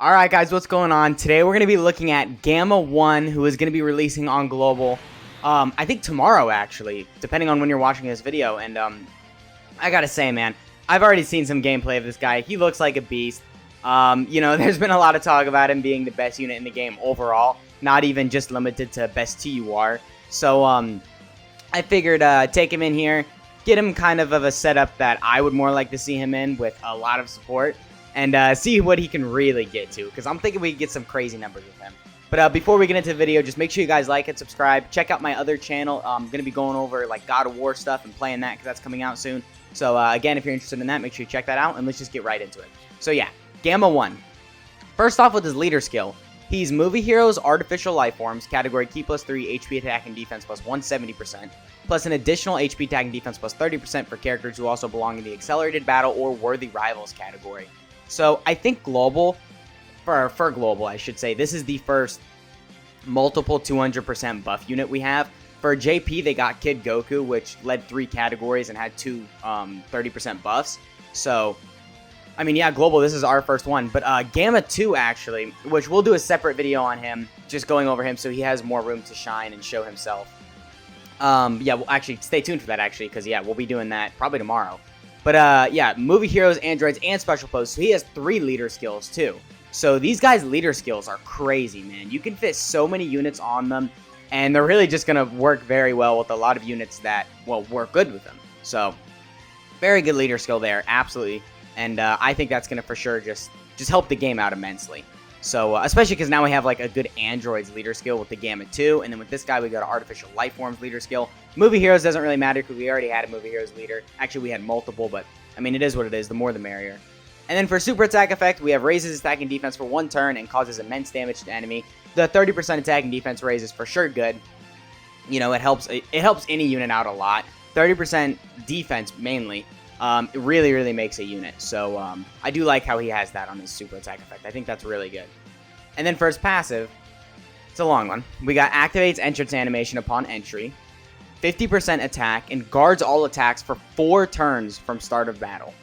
Alright guys, what's going on? Today we're going to be looking at Gamma 1, who is going to be releasing on Global, I think tomorrow actually, depending on when you're watching this video, and I gotta say man, I've already seen some gameplay of this guy. He looks like a beast. There's been a lot of talk about him being the best unit in the game overall, not even just limited to best TUR, so I figured take him in here, get him kind of a setup that I would more like to see him in with a lot of support, and see what he can really get to, because I'm thinking we can get some crazy numbers with him. But before we get into the video, just make sure you guys like and subscribe. Check out my other channel. I'm going to be going over like God of War stuff and playing that because that's coming out soon. So again, if you're interested in that, make sure you check that out, and let's just get right into it. So yeah, Gamma 1. First off with his leader skill. He's Movie Heroes Artificial Lifeforms, category Ki plus 3, HP attack and defense plus 170%, plus an additional HP attack and defense plus 30% for characters who also belong in the Accelerated Battle or Worthy Rivals category. So I think Global, for Global I should say, this is the first multiple 200% buff unit we have. For JP, they got Kid Goku, which led 3 categories and had 2 30% buffs. So, I mean, yeah, Global, this is our first one. But Gamma 2, actually, which we'll do a separate video on him, just going over him so he has more room to shine and show himself. Yeah, well, actually, stay tuned for that, actually, because, yeah, we'll be doing that probably tomorrow. But, yeah, Movie Heroes, Androids, and Special Pose, so he has 3 leader skills, too. So these guys' leader skills are crazy, man. You can fit so many units on them, and they're really just going to work very well with a lot of units that, well, work good with them. So, very good leader skill there, absolutely. And I think that's going to for sure just help the game out immensely. So, especially because now we have like a good Androids leader skill with the Gamma 2, and then with this guy we got an Artificial Lifeforms leader skill. Movie Heroes doesn't really matter because we already had a Movie Heroes leader. Actually, we had multiple, but I mean, it is what it is. The more the merrier. And then for Super Attack Effect, we have raises attack and defense for 1 turn and causes immense damage to enemy. The 30% attack and defense raise is for sure good. You know, it helps any unit out a lot. 30% defense mainly. It really, really makes a unit. So, I do like how he has that on his Super Attack Effect. I think that's really good. And then for his passive, it's a long one. We got activates entrance animation upon entry, 50% attack, and guards all attacks for 4 turns from start of battle.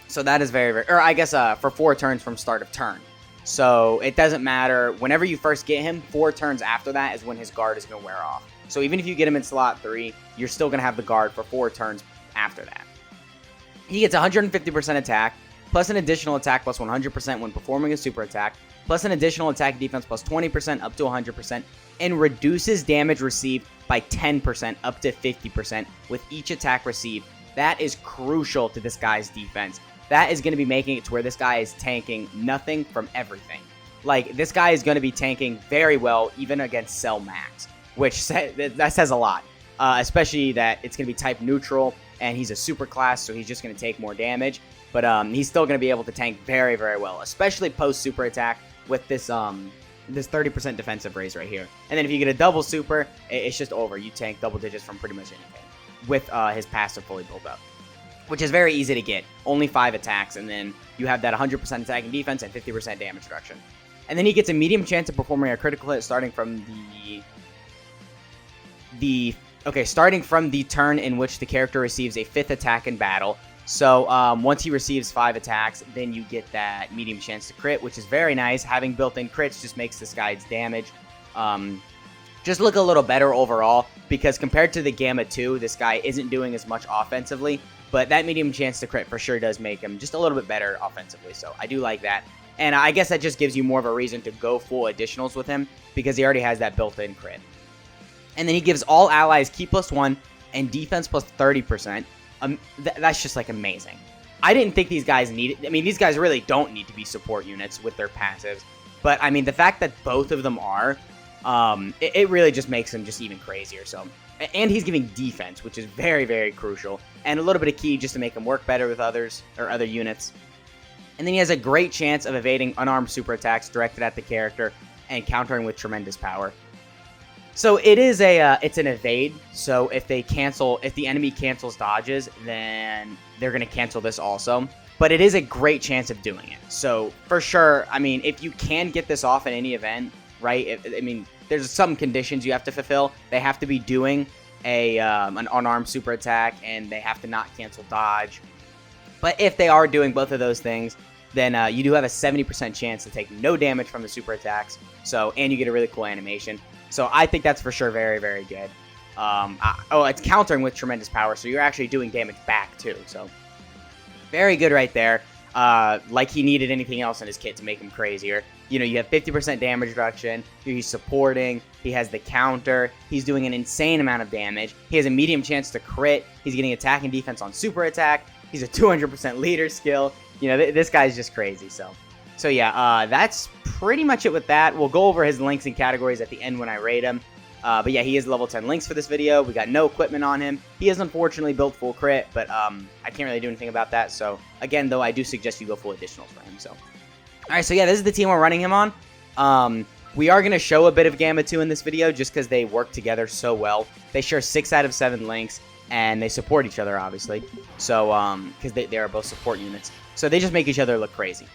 So that is very, very, or I guess for 4 turns from start of turn. So it doesn't matter. Whenever you first get him, 4 turns after that is when his guard is going to wear off. So even if you get him in slot 3, you're still going to have the guard for 4 turns after that. He gets 150% attack, plus an additional attack plus 100% when performing a super attack, plus an additional attack defense plus 20% up to 100%, and reduces damage received by 10% up to 50% with each attack received. That is crucial to this guy's defense. That is going to be making it to where this guy is tanking nothing from everything. Like, this guy is going to be tanking very well even against Cell Max, which that says a lot. Especially that it's going to be type neutral, and he's a super class, so he's just going to take more damage. But he's still going to be able to tank very, very well, especially post super attack with this this 30% defensive raise right here. And then if you get a double super, it's just over. You tank double digits from pretty much anything with his passive fully built up, which is very easy to get. Only 5 attacks, and then you have that 100% attack and defense and 50% damage reduction. And then he gets a medium chance of performing a critical hit starting from starting from the turn in which the character receives a 5th attack in battle. So once he receives 5 attacks, then you get that medium chance to crit, which is very nice. Having built-in crits just makes this guy's damage just look a little better overall, because compared to the Gamma 2, this guy isn't doing as much offensively, but that medium chance to crit for sure does make him just a little bit better offensively, so I do like that. And I guess that just gives you more of a reason to go full additionals with him, because he already has that built-in crit. And then he gives all allies Ki plus 1 and defense plus 30%. That's just like amazing. I didn't think these guys needed, I mean, these guys really don't need to be support units with their passives, but I mean, the fact that both of them are, it really just makes them just even crazier. So, and he's giving defense, which is very, very crucial, and a little bit of Ki just to make him work better with others or other units. And then he has a great chance of evading unarmed super attacks directed at the character and countering with tremendous power. So it is it's an evade. So if the enemy cancels dodges, then they're going to cancel this also. But it is a great chance of doing it. So for sure, I mean, if you can get this off in any event, right? I mean, there's some conditions you have to fulfill. They have to be doing an unarmed super attack, and they have to not cancel dodge. But if they are doing both of those things, then you do have a 70% chance to take no damage from the super attacks. So, and you get a really cool animation. So I think that's for sure very, very good. It's countering with tremendous power, so you're actually doing damage back too. So very good right there. Like he needed anything else in his kit to make him crazier. You know, you have 50% damage reduction. He's supporting. He has the counter. He's doing an insane amount of damage. He has a medium chance to crit. He's getting attack and defense on super attack. He's a 200% leader skill. You know, this guy's just crazy. So yeah, that's pretty much it with that. We'll go over his links and categories at the end when I rate him. But yeah, he is level 10 links for this video. We got no equipment on him. He is unfortunately built full crit, but I can't really do anything about that. So again, though, I do suggest you go full additionals for him. So, all right, so yeah, this is the team we're running him on. We are going to show a bit of Gamma 2 in this video just because they work together so well. They share 6 out of 7 links, and they support each other, obviously. So, because they are both support units. So they just make each other look crazy.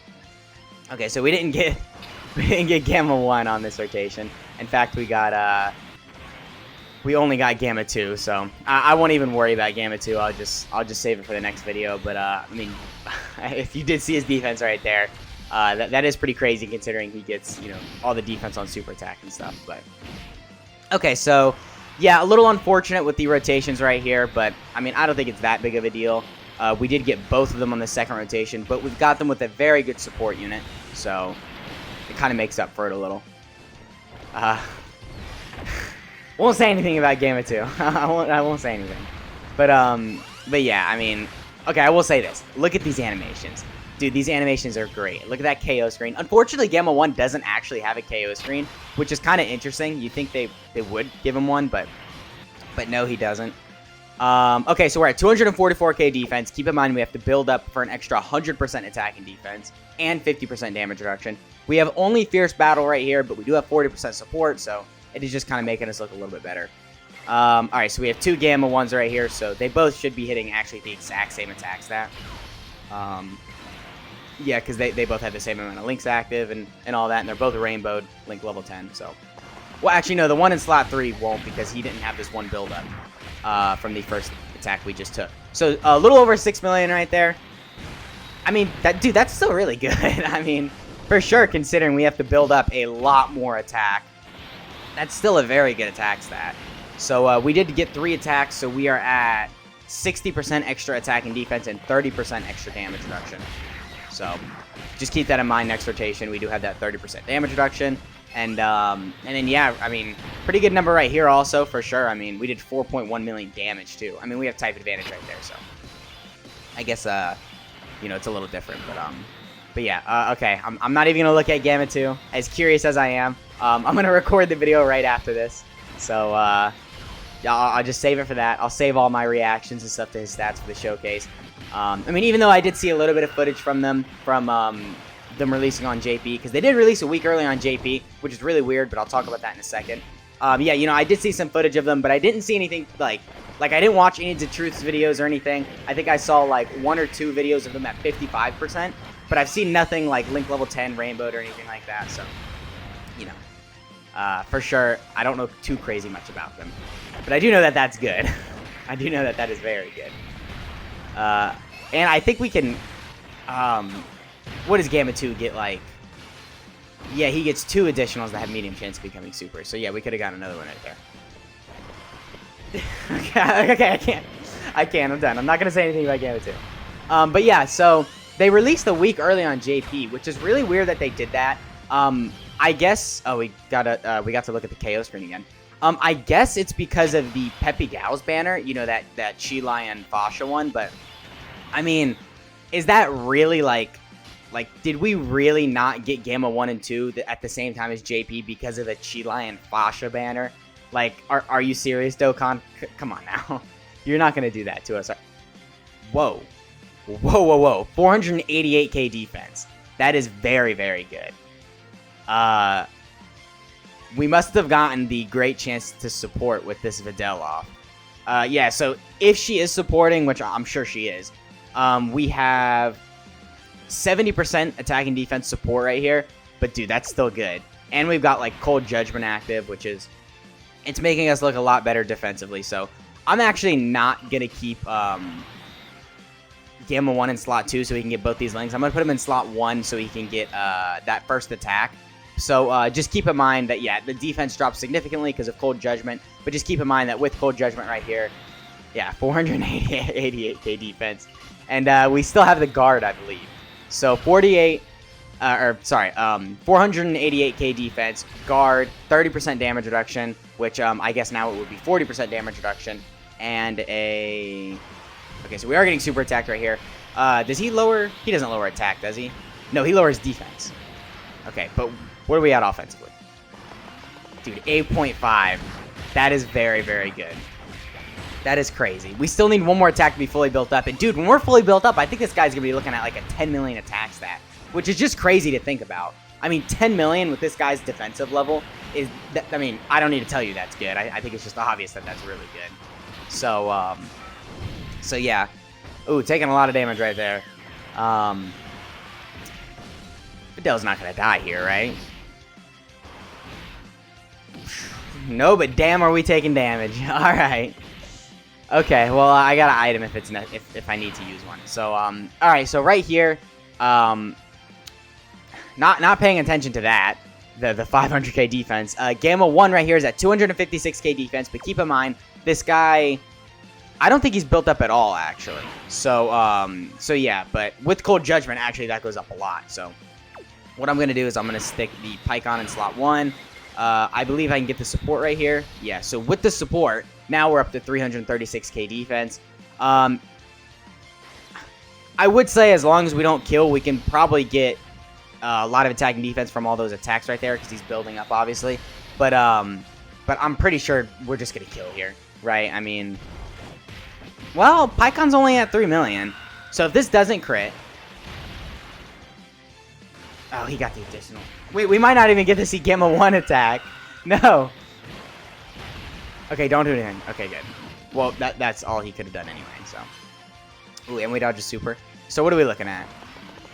Okay, so we didn't get Gamma 1 on this rotation. In fact, we only got Gamma 2, so I won't even worry about Gamma 2. I'll just save it for the next video. But I mean, if you did see his defense right there, that is pretty crazy considering he gets, you know, all the defense on super attack and stuff. But okay, so yeah, a little unfortunate with the rotations right here, but I mean, I don't think it's that big of a deal. We did get both of them on the second rotation, but we've got them with a very good support unit, so it kind of makes up for it a little. Won't say anything about Gamma 2. I won't say anything. But yeah, I mean, okay, I will say this. Look at these animations. Dude, these animations are great. Look at that KO screen. Unfortunately, Gamma 1 doesn't actually have a KO screen, which is kind of interesting. You'd think they would give him one, but no, he doesn't. Okay, so we're at 244k defense. Keep in mind we have to build up for an extra 100% attack and defense and 50% damage reduction. We have only Fierce Battle right here, but we do have 40% support, so it is just kind of making us look a little bit better. Alright, so we have 2 Gamma 1s right here, so they both should be hitting actually the exact same attack stat. Yeah, because they both have the same amount of links active and all that, and they're both rainbowed, link level 10, so. Well, actually, no, the one in slot 3 won't because he didn't have this one build-up from the first attack we just took. So, a little over 6 million right there. I mean, dude, that's still really good. I mean, for sure, considering we have to build up a lot more attack. That's still a very good attack stat. So, we did get 3 attacks, so we are at 60% extra attack and defense and 30% extra damage reduction. So, just keep that in mind next rotation. We do have that 30% damage reduction. And then, yeah, I mean, pretty good number right here also, for sure. I mean, we did 4.1 million damage, too. I mean, we have type advantage right there, so. I guess, you know, it's a little different, but yeah, okay. I'm not even going to look at Gamma 2, as curious as I am. I'm going to record the video right after this. So, I'll just save it for that. I'll save all my reactions and stuff to his stats for the showcase. I mean, even though I did see a little bit of footage from them, them releasing on JP, because they did release a week early on JP, which is really weird, but I'll talk about that in a second. Yeah, you know, I did see some footage of them, but I didn't see anything, like I didn't watch any of the Truth's videos or anything. I think I saw, like, 1 or 2 videos of them at 55%, but I've seen nothing like Link Level 10, Rainbowed, or anything like that, so, you know. For sure, I don't know too crazy much about them, but I do know that that's good. I do know that that is very good. And I think we can, what does Gamma 2 get, like? Yeah, he gets 2 additionals that have medium chance of becoming super. So, yeah, we could have got another one right there. Okay, I can't. I'm done. I'm not going to say anything about Gamma 2. But, yeah, so they released a week early on JP, which is really weird that they did that. I guess... Oh, we got to look at the KO screen again. I guess it's because of the Peppy Gals banner, you know, that Chi Lion Fasha one, but, I mean, is that really, like, did we really not get Gamma 1 and 2 at the same time as JP because of the Chi Lion Fasha banner? Like, are you serious, Dokkan? Come on now. You're not going to do that to us. Whoa. 488k defense. That is very, very good. We must have gotten the great chance to support with this Videl off. Yeah, so if she is supporting, which I'm sure she is, we have 70% attack and defense support right here. But, dude, that's still good. And we've got, like, Cold Judgment active, which is... It's making us look a lot better defensively. So, I'm actually not going to keep Gamma 1 in slot 2 so he can get both these links. I'm going to put him in slot 1 so he can get that first attack. So just keep in mind that, yeah, the defense drops significantly because of Cold Judgment. But just keep in mind that with Cold Judgment right here, yeah, 488k defense. And we still have the guard, I believe. So 488k defense, guard, 30% damage reduction, which I guess now it would be 40% damage reduction, and a... Okay, so we are getting super attacked right here. Does he lower... He doesn't lower attack, does he? No, he lowers defense. Okay, but where are we at offensively? Dude, 8.5. That is very, very good. That is crazy. We still need one more attack to be fully built up. And dude, when we're fully built up, I think this guy's going to be looking at like a 10 million attack stat, which is just crazy to think about. I mean, 10 million with this guy's defensive level is, I mean, I don't need to tell you that's good. I think it's just obvious that that's really good. So, so yeah. Ooh, taking a lot of damage right there. Fidel's not going to die here, right? No, but damn, are we taking damage. All right. Okay, well, I got an item if I need to use one. So, all right, so right here, not paying attention to that, the 500k defense. Gamma 1 right here is at 256k defense, but keep in mind, this guy, I don't think he's built up at all, actually. So, so yeah, but with Cold Judgment, actually, that goes up a lot. So, what I'm going to do is I'm going to stick the Pycon in slot 1. I believe I can get the support right here. Yeah, so with the support, now we're up to 336k defense. I would say as long as we don't kill, we can probably get a lot of attacking defense from all those attacks right there because he's building up, obviously. But I'm pretty sure we're just going to kill here, right? I mean, well, Pycon's only at 3 million. So if this doesn't crit... Oh, he got the additional. Wait, we might not even get to see Gamma 1 attack. No. Okay, don't do anything. Okay, good. Well, that's all he could have done anyway, so. Ooh, and we dodge a super. So what are we looking at?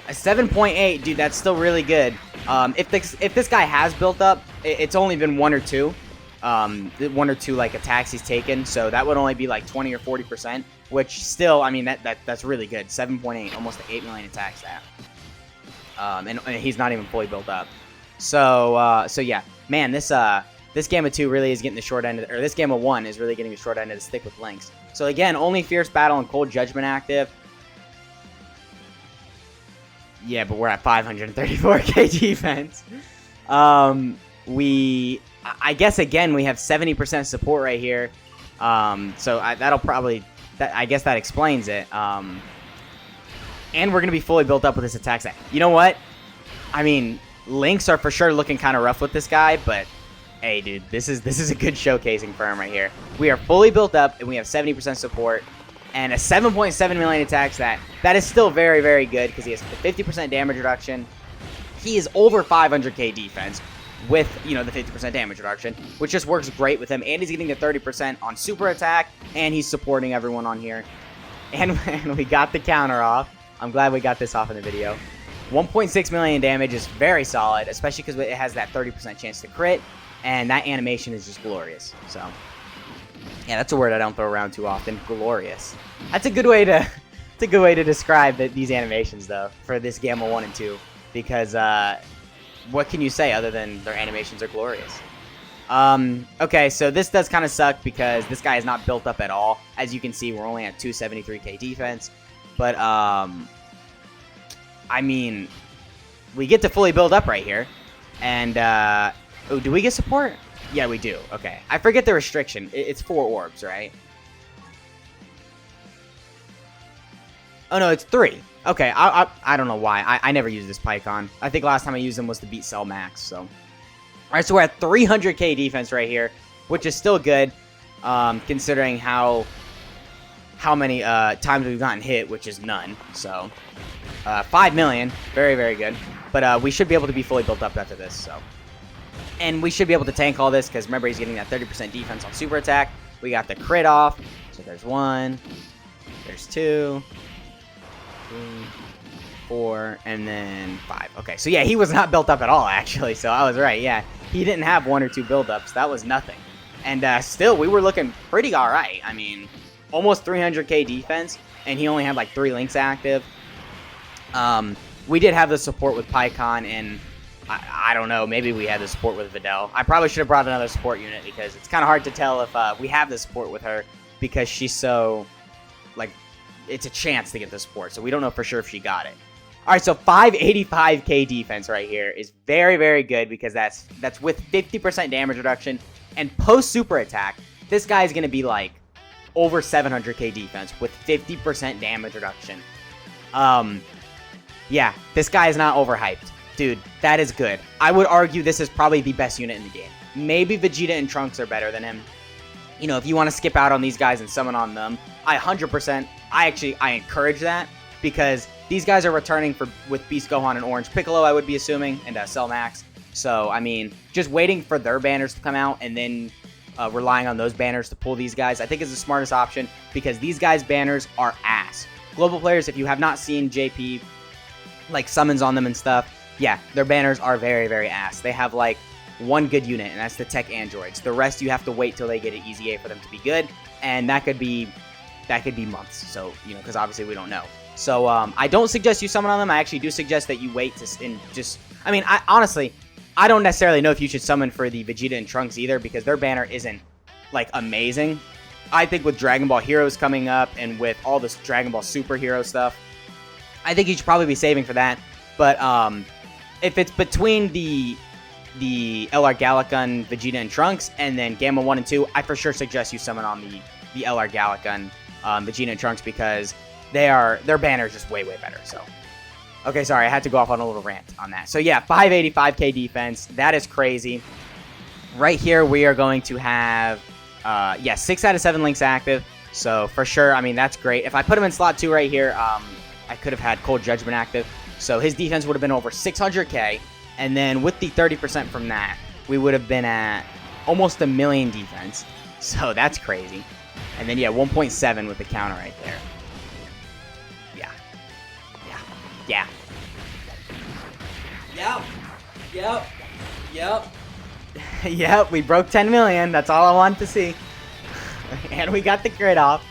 A 7.8, dude, that's still really good. If this guy has built up, it's only been 1 or 2. 1 or 2, like, attacks he's taken, so that would only be, like, 20 or 40%, which still, I mean, that's really good. 7.8, almost 8 million attacks that. And he's not even fully built up. So, so yeah, man, this Gamma 2 really is getting the short end, or this Gamma 1 is really getting the short end of the stick with links. So again, only Fierce Battle and Cold Judgment active. Yeah, but we're at 534k defense. I guess again we have 70% support right here. So that'll probably, I guess that explains it. And we're going to be fully built up with this attack set. You know what? I mean, links are for sure looking kind of rough with this guy, but hey, dude, this is a good showcasing for him right here. We are fully built up, and we have 70% support, and a 7.7 million attack stat. That is still very, very good because he has 50% damage reduction. He is over 500k defense with, you know, the 50% damage reduction, which just works great with him, and he's getting the 30% on super attack, and he's supporting everyone on here. And we got the counter off. I'm glad we got this off in the video. 1.6 million damage is very solid, especially because it has that 30% chance to crit, and that animation is just glorious. So, yeah, that's a word I don't throw around too often. Glorious. That's a good way to, describe these animations, though, for this Gamma 1 and 2, because what can you say other than their animations are glorious? Okay, so this does kind of suck because this guy is not built up at all. As you can see, we're only at 273k defense. But, I mean, we get to fully build up right here. And, oh, do we get support? Yeah, we do. Okay. I forget the restriction. It's 4 orbs, right? Oh, no, it's 3. Okay, I don't know why. I never used this Pycon. I think last time I used him was to beat Cell Max, so. Alright, so we're at 300k defense right here, which is still good, considering how many times we've gotten hit, which is none. So, 5 million, very, very good. But we should be able to be fully built up after this, so. And we should be able to tank all this, because remember, he's getting that 30% defense on super attack. We got the crit off, so there's 1, there's 2, 3, 4, and then 5. Okay, so yeah, he was not built up at all, actually, so I was right, yeah. He didn't have 1 or 2 buildups. That was nothing. And still, we were looking pretty alright. I mean, almost 300k defense, and he only had like 3 links active. We did have the support with PyCon, and I don't know, maybe we had the support with Videl. I probably should have brought another support unit because it's kind of hard to tell if we have the support with her because she's so, like, it's a chance to get the support, so we don't know for sure if she got it. All right, so 585k defense right here is very, very good because that's with 50% damage reduction, and post super attack, this guy is going to be like over 700k defense with 50% damage reduction. Yeah, this guy is not overhyped. Dude, that is good. I would argue this is probably the best unit in the game. Maybe Vegeta and Trunks are better than him. You know, if you want to skip out on these guys and summon on them, I 100%, I encourage that because these guys are returning with Beast Gohan and Orange Piccolo, I would be assuming, and Cell Max. So, I mean, just waiting for their banners to come out and then relying on those banners to pull these guys, I think is the smartest option because these guys' banners are ass. Global players, if you have not seen JP, like, summons on them and stuff, yeah, their banners are very, very ass. They have, like, one good unit, and that's the tech androids. The rest you have to wait till they get an easy A for them to be good, and that could be months. So, you know, because obviously we don't know. So, I don't suggest you summon on them. I actually do suggest that you wait I mean, honestly, I don't necessarily know if you should summon for the Vegeta and Trunks either because their banner isn't, like, amazing. I think with Dragon Ball Heroes coming up and with all this Dragon Ball Superhero stuff, I think you should probably be saving for that. But, if it's between the LR Galacgun, Vegeta, and Trunks, and then Gamma 1 and 2, I for sure suggest you summon on the LR Galacgun, Vegeta, and Trunks because their banner is just way, way better. So, okay, sorry, I had to go off on a little rant on that. So, yeah, 585k defense. That is crazy. Right here, we are going to have, 6 out of 7 links active. So, for sure, I mean, that's great. If I put him in slot 2 right here, I could have had Cold Judgment active. So his defense would have been over 600k, and then with the 30% from that, we would have been at almost 1 million defense. So that's crazy. And then, yeah, 1.7 with the counter right there. Yeah. Yep, we broke 10 million. That's all I wanted to see. And we got the crit off.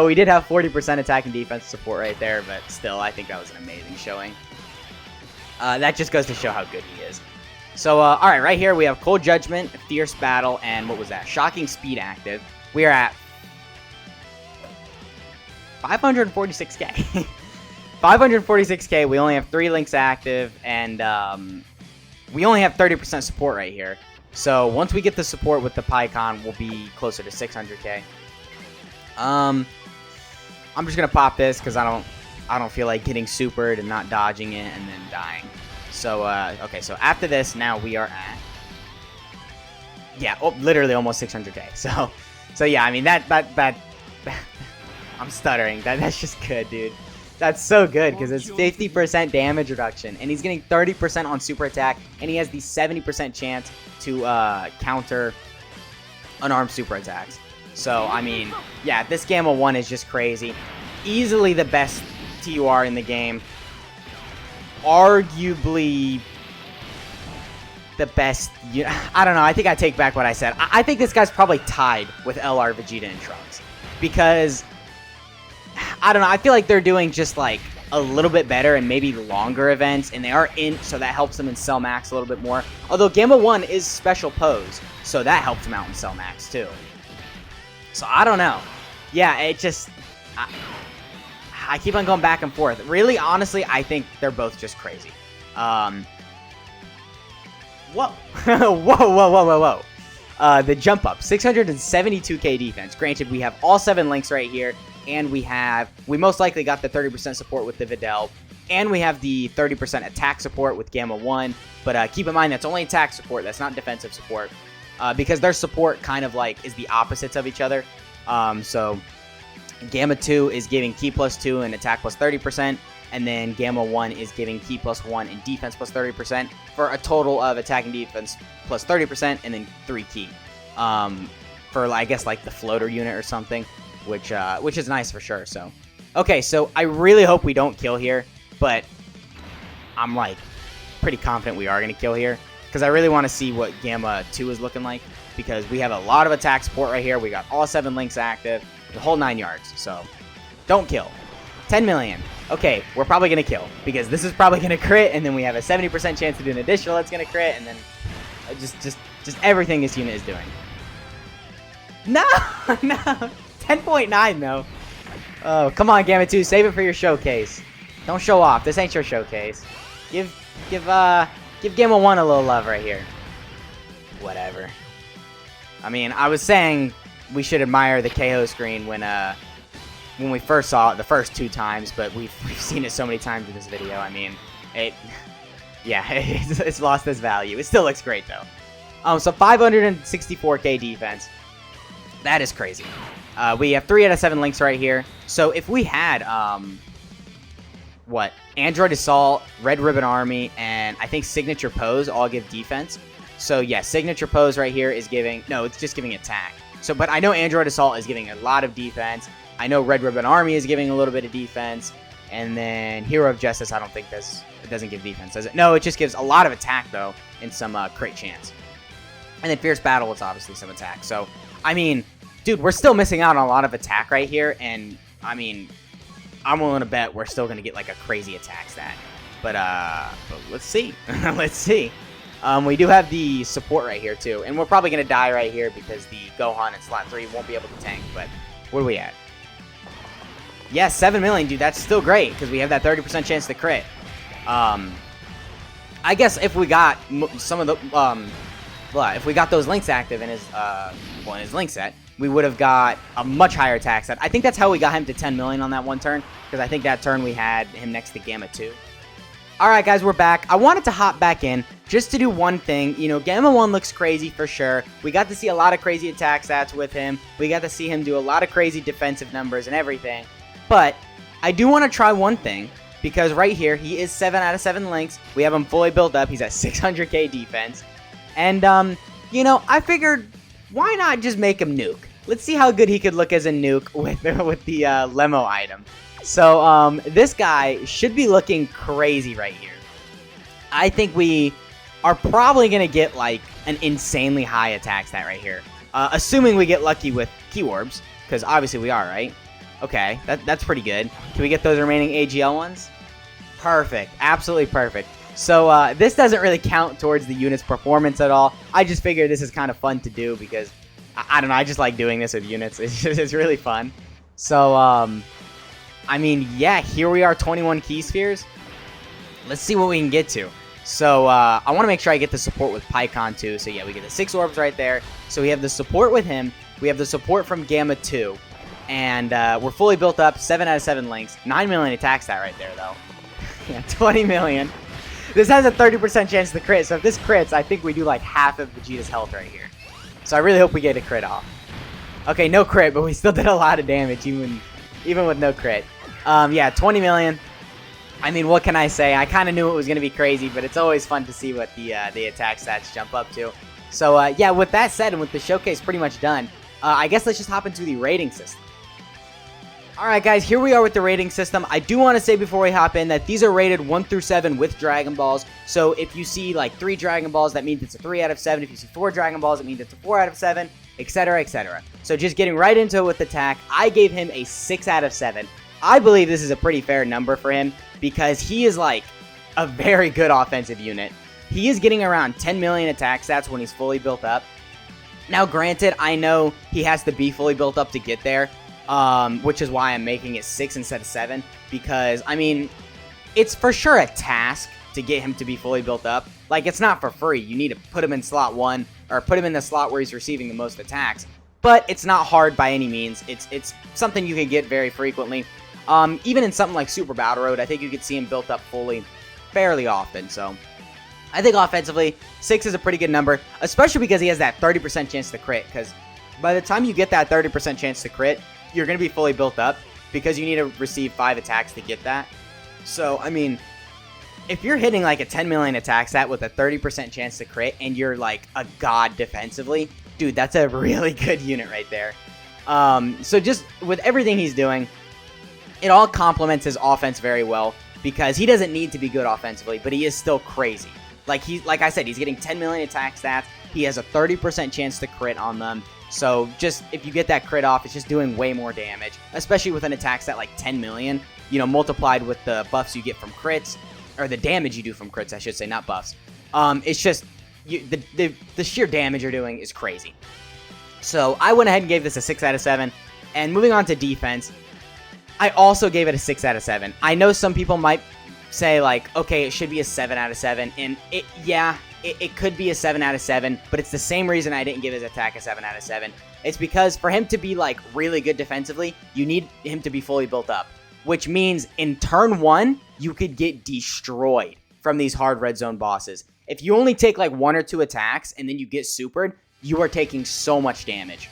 We did have 40% attack and defense support right there, but still, I think that was an amazing showing. That just goes to show how good he is. So, alright, right here we have Cold Judgment, Fierce Battle, and what was that? Shocking Speed active. We are at 546k. 546k, we only have 3 links active, and we only have 30% support right here. So, once we get the support with the PyCon, we'll be closer to 600k. I'm just gonna pop this because I don't feel like getting supered and not dodging it and then dying. So okay, so after this, now we are at literally almost 600k. So yeah, I mean that I'm stuttering. That's just good, dude. That's so good because it's 50% damage reduction, and he's getting 30% on super attack, and he has the 70% chance to counter unarmed super attacks. So, I mean, yeah, this Gamma 1 is just crazy. Easily the best TUR in the game. Arguably the best... I don't know, I think I take back what I said. I think this guy's probably tied with LR, Vegeta, and Trunks. Because, I don't know, I feel like they're doing just, like, a little bit better and maybe longer events. And they are in, so that helps them in Cell Max a little bit more. Although Gamma 1 is special pose, so that helps him out in Cell Max, too. So, I don't know. Yeah, it just... I keep on going back and forth. Really, honestly, I think they're both just crazy. Whoa. Whoa. The jump up. 672k defense. Granted, we have all 7 links right here. And we most likely got the 30% support with the Videl. And we have the 30% attack support with Gamma 1. But keep in mind, that's only attack support. That's not defensive support. Because their support kind of like is the opposites of each other. So Gamma 2 is giving Ki plus 2 and attack plus 30%. And then Gamma 1 is giving Ki plus 1 and defense plus 30%. For a total of attack and defense plus 30% and then 3 Ki. For, I guess, like the floater unit or something. Which is nice for sure. So, okay, so I really hope we don't kill here. But I'm, like, pretty confident we are going to kill here. Because I really want to see what Gamma 2 is looking like. Because we have a lot of attack support right here. We got all 7 links active. The whole 9 yards. So, Don't kill. 10 million. Okay, we're probably going to kill because this is probably going to crit, and then we have a 70% chance to do an additional that's going to crit, and then just everything this unit is doing. No, no. 10.9 though. Oh, come on, Gamma 2, save it for your showcase. Don't show off. This ain't your showcase. Give Gamma 1 a little love right here. Whatever. I mean, I was saying we should admire the KO screen when we first saw it the first 2 times, but we've seen it so many times in this video. I mean, it's lost its value. It still looks great though. So 564k defense. That is crazy. We have 3 out of 7 links right here. So if we had Android Assault, Red Ribbon Army, and I think Signature Pose all give defense. So yeah, Signature Pose right here is giving, no, it's just giving attack. So, but I know Android Assault is giving a lot of defense. I know Red Ribbon Army is giving a little bit of defense. And then Hero of Justice, I don't think it doesn't give defense, does it? No, it just gives a lot of attack though, and some crit chance. And then Fierce Battle is obviously some attack. So, I mean, dude, we're still missing out on a lot of attack right here. And, I mean, I'm willing to bet we're still going to get like a crazy attack stat. But let's see. Let's see. We do have the support right here too. And we're probably going to die right here because the Gohan in slot 3 won't be able to tank. But where are we at? Yeah, 7 million, dude. That's still great because we have that 30% chance to crit. I guess if we got some of the... if we got those links active in his link set, we would have got a much higher attack set. I think that's how we got him to 10 million on that one turn, because I think that turn we had him next to Gamma 2. Alright guys, we're back. I wanted to hop back in just to do one thing. You know, Gamma 1 looks crazy for sure. We got to see a lot of crazy attack stats with him. We got to see him do a lot of crazy defensive numbers and everything. But I do want to try one thing, because right here, he is 7 out of 7 links. We have him fully built up. He's at 600k defense. And, you know, I figured, why not just make him Nuke? Let's see how good he could look as a Nuke with the Lemo item. So, this guy should be looking crazy right here. I think we are probably going to get, like, an insanely high attack stat right here. Assuming we get lucky with Key Orbs, because obviously we are, right? Okay, that's pretty good. Can we get those remaining AGL ones? Perfect. Absolutely perfect. So, this doesn't really count towards the unit's performance at all. I just figured this is kind of fun to do because, I don't know, I just like doing this with units. It's really fun. So, I mean, yeah, here we are, 21 Key Spheres. Let's see what we can get to. So, I want to make sure I get the support with Pycon too. So, yeah, we get the 6 orbs right there. So, we have the support with him. We have the support from Gamma 2. And we're fully built up, 7 out of 7 links. 9 million attack stat right there, though. Yeah, 20 million. This has a 30% chance to crit, so if this crits, I think we do like half of Vegeta's health right here. So I really hope we get a crit off. Okay, no crit, but we still did a lot of damage, even with no crit. Yeah, 20 million. I mean, what can I say? I kind of knew it was going to be crazy, but it's always fun to see what the attack stats jump up to. So, yeah, with that said, and with the showcase pretty much done, I guess let's just hop into the rating system. Alright guys, here we are with the rating system. I do want to say before we hop in that these are rated 1 through 7 with Dragon Balls. So if you see like 3 Dragon Balls, that means it's a 3 out of 7. If you see 4 Dragon Balls, it means it's a 4 out of 7, etc, etc. So just getting right into it with attack, I gave him a 6 out of 7. I believe this is a pretty fair number for him because he is like a very good offensive unit. He is getting around 10 million attack stats when he's fully built up. Now granted, I know he has to be fully built up to get there. Which is why I'm making it 6 instead of 7, because, I mean, it's for sure a task to get him to be fully built up. Like, it's not for free. You need to put him in slot 1, or put him in the slot where he's receiving the most attacks. But it's not hard by any means. It's something you can get very frequently. Even in something like Super Battle Road, I think you could see him built up fully fairly often. So, I think offensively, 6 is a pretty good number, especially because he has that 30% chance to crit, because by the time you get that 30% chance to crit, you're going to be fully built up because you need to receive 5 attacks to get that. So, I mean, if you're hitting like a 10 million attack stat with a 30% chance to crit and you're like a god defensively, dude, that's a really good unit right there. So just with everything he's doing, it all complements his offense very well because he doesn't need to be good offensively, but he is still crazy. Like I said, he's getting 10 million attack stats. He has a 30% chance to crit on them. So just if you get that crit off, it's just doing way more damage, especially with an attack stat like 10 million, you know, multiplied with the buffs you get from crits, or the damage you do from crits, I should say, not buffs. It's just, the sheer damage you're doing is crazy. So I went ahead and gave this a 6 out of 7. And moving on to defense, I also gave it a 6 out of 7. I know some people might say, like, okay, it should be a 7 out of 7. And it could be a 7 out of 7, but it's the same reason I didn't give his attack a 7 out of 7. It's because for him to be, like, really good defensively, you need him to be fully built up. Which means in turn 1, you could get destroyed from these hard red zone bosses. If you only take, like, 1 or 2 attacks and then you get supered, you are taking so much damage.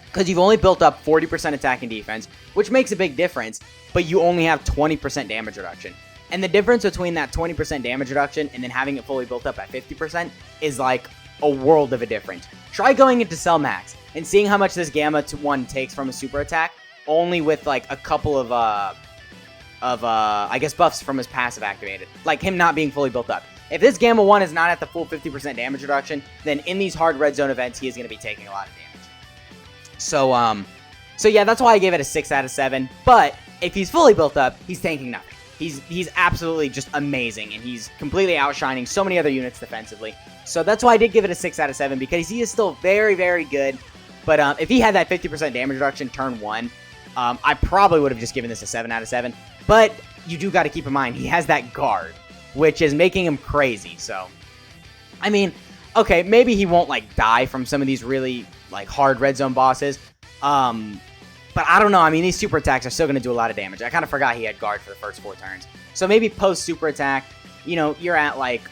Because you've only built up 40% attack and defense, which makes a big difference, but you only have 20% damage reduction. And the difference between that 20% damage reduction and then having it fully built up at 50% is like a world of a difference. Try going into Cell Max and seeing how much this Gamma 1 takes from a super attack, only with like a couple of I guess buffs from his passive activated, like him not being fully built up. If this Gamma 1 is not at the full 50% damage reduction, then in these hard red zone events, he is going to be taking a lot of damage. So yeah, that's why I gave it a 6 out of 7. But if he's fully built up, he's tanking nothing. He's absolutely just amazing, and he's completely outshining so many other units defensively. So that's why I did give it a 6 out of 7, because he is still very, very good. But if he had that 50% damage reduction turn 1, I probably would have just given this a 7 out of 7. But you do got to keep in mind, he has that guard, which is making him crazy. So, I mean, okay, maybe he won't, like, die from some of these really, like, hard red zone bosses. But I don't know. I mean, these super attacks are still going to do a lot of damage. I kind of forgot he had guard for the first 4 turns. So maybe post super attack, you know, you're at, like,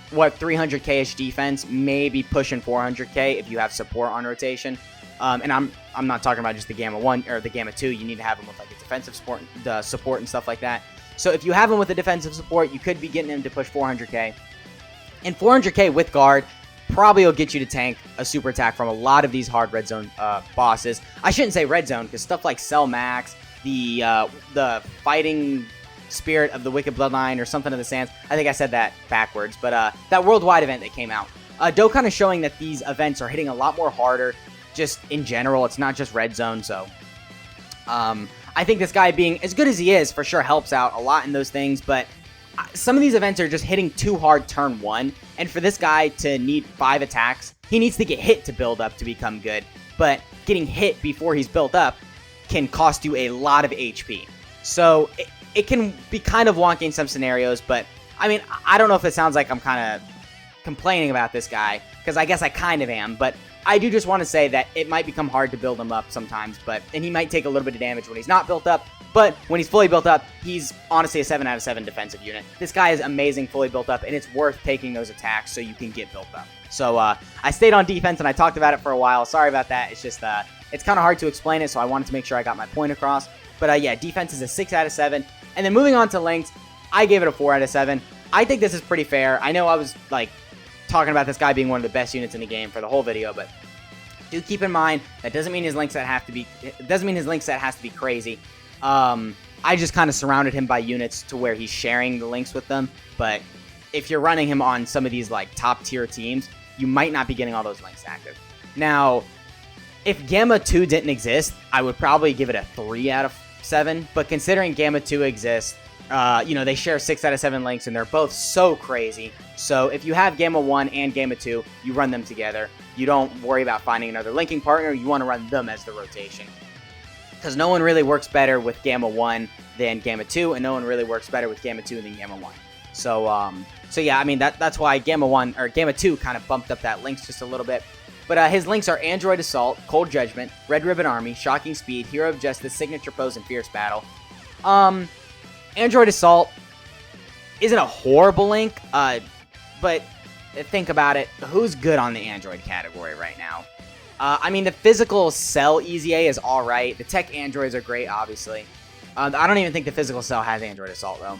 what, 300k-ish defense, maybe pushing 400k if you have support on rotation. And I'm not talking about just the Gamma 1 or the Gamma 2. You need to have him with, like, a defensive support and stuff like that. So if you have him with a defensive support, you could be getting him to push 400k. And 400k with guard probably will get you to tank a super attack from a lot of these hard red zone bosses. I shouldn't say red zone, because stuff like Cell Max, the fighting spirit of the Wicked Bloodline, or something of the Sands. I think I said that backwards, but that worldwide event that came out. Dokkan is showing that these events are hitting a lot more harder, just in general. It's not just red zone, so I think this guy being as good as he is for sure helps out a lot in those things, but some of these events are just hitting too hard turn 1, and for this guy to need 5 attacks, he needs to get hit to build up to become good, but getting hit before he's built up can cost you a lot of HP. So it can be kind of wonky in some scenarios, but I mean, I don't know if it sounds like I'm kind of complaining about this guy, because I guess I kind of am, but I do just want to say that it might become hard to build him up sometimes, and he might take a little bit of damage when he's not built up, but when he's fully built up, he's honestly a 7 out of 7 defensive unit. This guy is amazing, fully built up, and it's worth taking those attacks so you can get built up. So I stayed on defense, and I talked about it for a while. Sorry about that. It's just, it's kind of hard to explain it, so I wanted to make sure I got my point across. But yeah, defense is a 6 out of 7. And then moving on to links, I gave it a 4 out of 7. I think this is pretty fair. I know I was, like, talking about this guy being one of the best units in the game for the whole video, but do keep in mind that doesn't mean his link set has to be crazy. I just kind of surrounded him by units to where he's sharing the links with them, but if you're running him on some of these like top tier teams, you might not be getting all those links active. Now, if Gamma 2 didn't exist, I would probably give it a 3 out of 7, but considering Gamma 2 exists, you know, they share 6 out of 7 links, and they're both so crazy. So if you have Gamma 1 and Gamma 2, you run them together. You don't worry about finding another linking partner. You want to run them as the rotation, because no one really works better with Gamma 1 than Gamma 2, and no one really works better with Gamma 2 than Gamma 1. So yeah, I mean, that's why Gamma 1 or Gamma 2 kind of bumped up that links just a little bit. But his links are Android Assault, Cold Judgment, Red Ribbon Army, Shocking Speed, Hero of Justice, Signature Pose, and Fierce Battle. Android Assault isn't a horrible link, but think about it. Who's good on the Android category right now? I mean, the physical cell Easy A is alright. The tech androids are great, obviously. I don't even think the physical cell has Android Assault, though.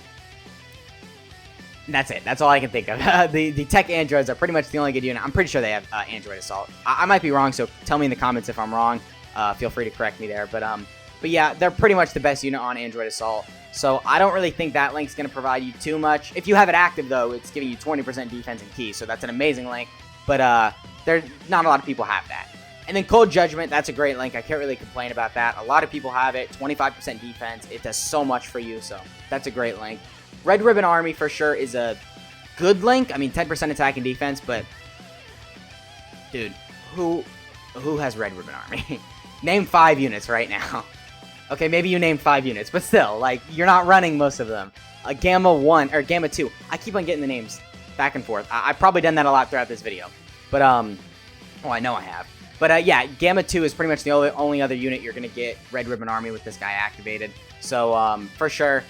And that's it. That's all I can think of. The tech androids are pretty much the only good unit. I'm pretty sure they have Android Assault. I might be wrong, so tell me in the comments if I'm wrong. Feel free to correct me there. But yeah, they're pretty much the best unit on Android Assault. So I don't really think that link's going to provide you too much. If you have it active, though, it's giving you 20% defense and key. So that's an amazing link. But not a lot of people have that. And then Cold Judgment, that's a great link. I can't really complain about that. A lot of people have it. 25% defense. It does so much for you, so that's a great link. Red Ribbon Army for sure is a good link. I mean, 10% attack and defense, but dude, who has Red Ribbon Army? Name 5 units right now. Okay, maybe you named 5 units, but still, like, you're not running most of them. Gamma 1, or Gamma 2. I keep on getting the names back and forth. I've probably done that a lot throughout this video. But, well, I know I have. But, yeah, Gamma 2 is pretty much the only other unit you're going to get Red Ribbon Army with this guy activated. So, for sure,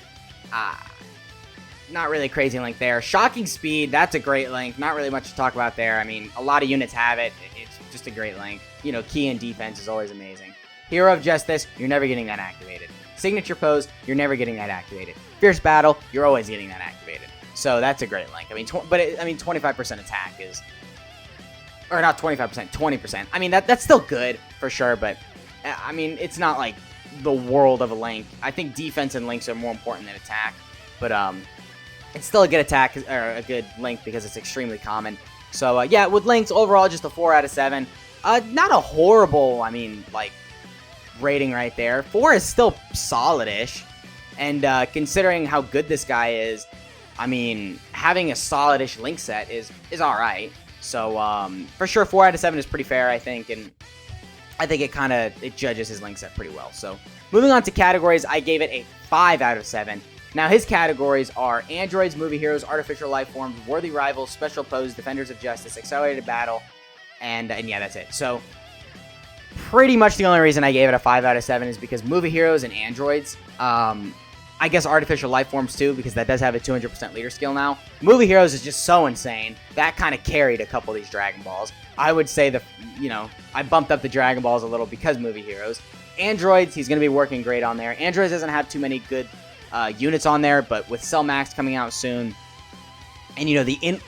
not really a crazy link there. Shocking Speed, that's a great link. Not really much to talk about there. I mean, a lot of units have it. It's just a great link. You know, key and defense is always amazing. Hero of Justice, you're never getting that activated. Signature Pose, you're never getting that activated. Fierce Battle, you're always getting that activated. So that's a great link. I mean, 25% attack is, or not 25%, 20%. I mean, that's still good for sure, but I mean, it's not like the world of a link. I think defense and links are more important than attack, but it's still a good attack or a good link because it's extremely common. So yeah, with links overall, just a 4 out of 7. Not a horrible, I mean, like, rating right there. 4 is still solid-ish, and considering how good this guy is, I mean, having a solid-ish link set is all right. So for sure, 4 out of 7 is pretty fair, I think, and I think it judges his link set pretty well. So moving on to categories, I gave it a 5 out of 7. Now his categories are androids, movie heroes, artificial life forms, worthy rivals, special pose, defenders of justice, accelerated battle, and yeah, that's it. So pretty much the only reason I gave it a 5 out of 7 is because movie heroes and androids. I guess artificial life forms too, because that does have a 200% leader skill now. Movie heroes is just so insane. That kind of carried a couple of these Dragon Balls. I would say I bumped up the Dragon Balls a little because movie heroes. Androids, he's going to be working great on there. Androids doesn't have too many good units on there, but with Cell Max coming out soon, and the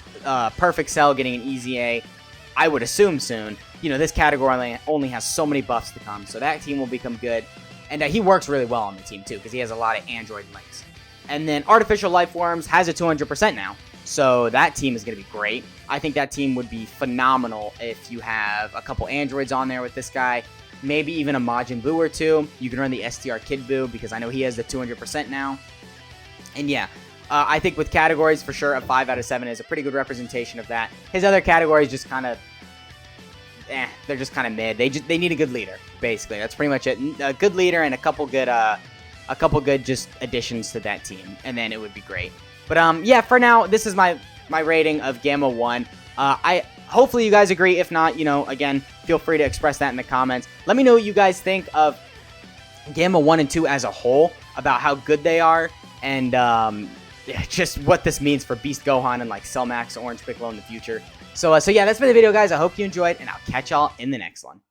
Perfect Cell getting an easy A, I would assume soon, this category only has so many buffs to come, so that team will become good. And he works really well on the team, too, because he has a lot of android links. And then Artificial Life Forms has a 200% now, so that team is going to be great. I think that team would be phenomenal if you have a couple androids on there with this guy, maybe even a Majin Buu or two. You can run the STR Kid Buu, because I know he has the 200% now. And yeah, I think with categories, for sure, a 5 out of 7 is a pretty good representation of that. His other categories just kind of, they're just kind of mid. They need a good leader, basically. That's pretty much it. A good leader and a couple good just additions to that team, and then it would be great. But yeah, for now, this is my rating of Gamma 1. Hopefully you guys agree. If not, again, feel free to express that in the comments. Let me know what you guys think of Gamma 1 and 2 as a whole, about how good they are, and just what this means for Beast Gohan and like Cell Max, Orange Piccolo in the future. So yeah, that's been the video, guys. I hope you enjoyed, and I'll catch y'all in the next one.